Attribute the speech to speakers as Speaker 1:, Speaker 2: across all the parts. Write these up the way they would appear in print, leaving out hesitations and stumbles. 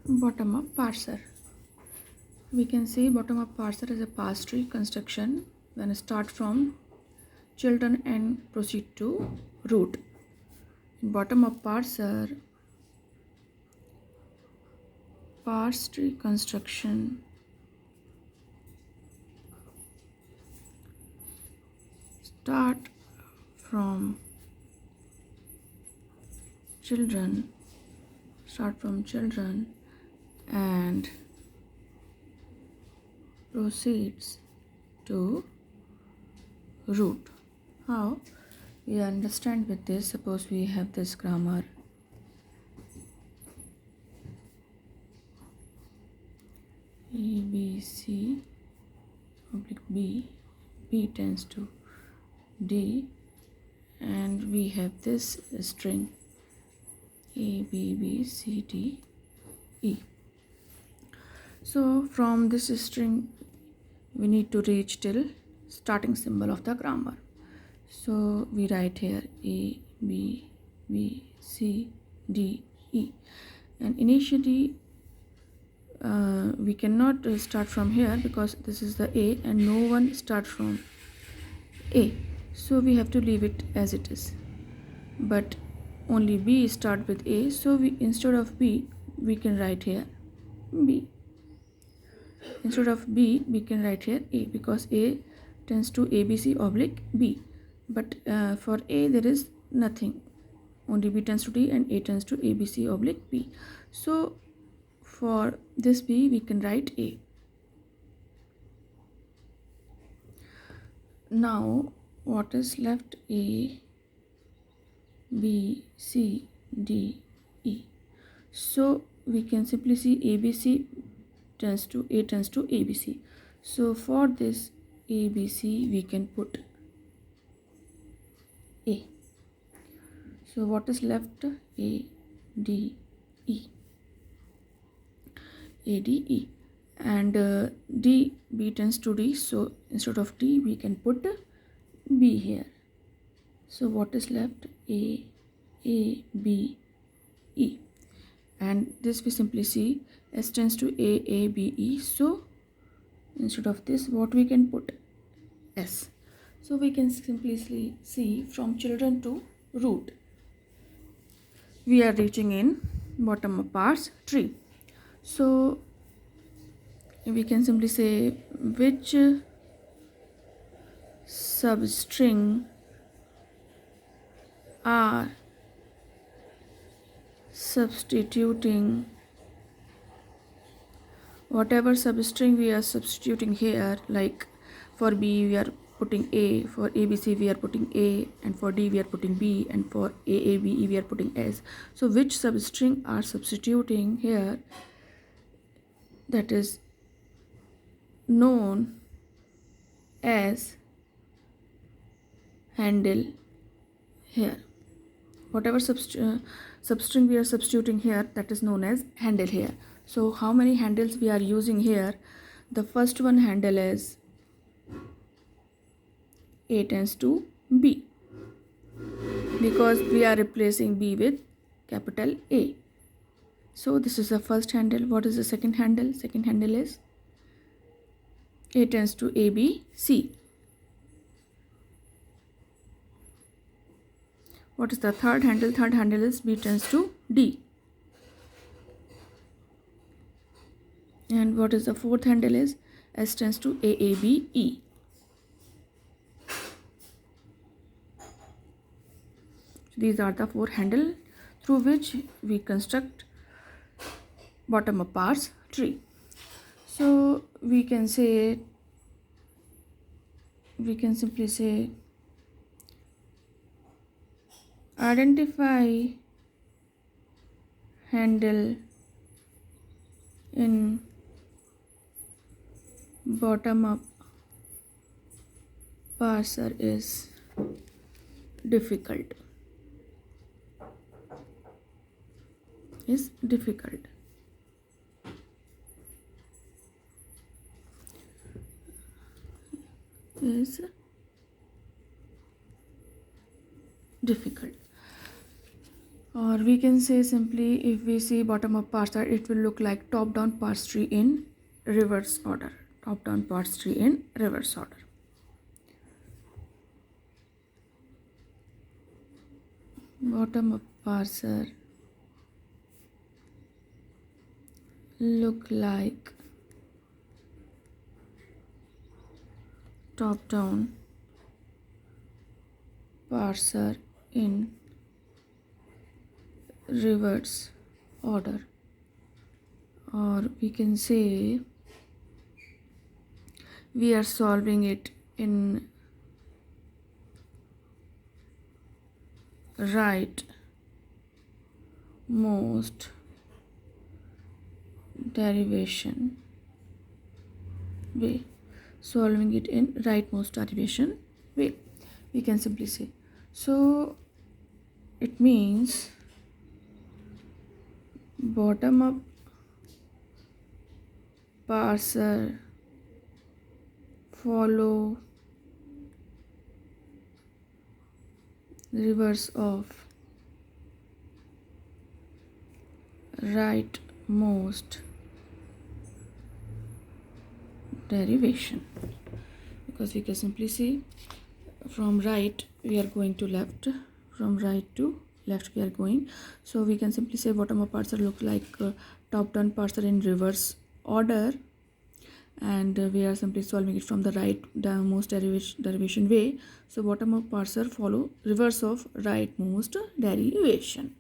Speaker 1: Bottom-up parser. We can say bottom-up parser is a parse tree construction when start from children and proceed to root. In bottom-up parser, parse tree construction start from children and proceeds to root. How we understand with this? Suppose we have this grammar A B C oblique B, B tends to D, and we have this string A B B C D E. So from this string we need to reach till starting symbol of the grammar. So we write here A B B C D E, and initially we cannot start from here because this is the A and no one start from A, so we have to leave it as it is. But only B start with A, so we instead of B we can write here B. Instead of B we can write here A because A tends to ABC oblique B, but for A there is nothing, only B tends to D and A tends to ABC oblique B. So for this B we can write A. Now what is left? A B C D E. So we can simply see ABC tends to A tends to ABC. So for this ABC we can put A. So what is left? A D E. A D E, and D B tends to D, so instead of D we can put B here. So what is left? A B E, and this we simply see S tends to A B E, so instead of this what we can put? S. So we can simply see from children to root we are reaching in bottom of parse tree. So we can simply say which substring are substituting, whatever substring we are substituting here, like for B we are putting A, for ABC we are putting A, and for D we are putting B, and for AABE we are putting S. So which substring are substituting here, that is known as handle here. Whatever substring we are substituting here, that is known as handle here. So how many handles we are using here? The first one handle is A tends to B because we are replacing B with capital A. So this is the first handle. What is the second handle? Second handle is A tends to A B C. What is the third handle? Third handle is B tends to D. And what is the fourth handle is S tends to AABE. These are the four handles through which we construct bottom of parse tree. So we can simply say identify handle in bottom up parser is difficult. Is difficult. Is difficult. Or we can say simply, if we see bottom up parser, it will look like top down parse tree in reverse order. Top down parse tree in reverse order. Bottom up parser look like top down parser in reverse order. Or we can say we are solving it in right most derivation way. Solving it in rightmost derivation way, we can simply say. So it means bottom up parser follow reverse of rightmost derivation, because we can simply say from right we are going to left, from right to left we are going. So we can simply say bottom up parser look like top down parser in reverse order, and we are simply solving it from the rightmost derivation way. So bottom up parser follow reverse of rightmost derivation.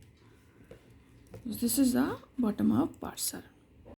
Speaker 1: This is the bottom up parser.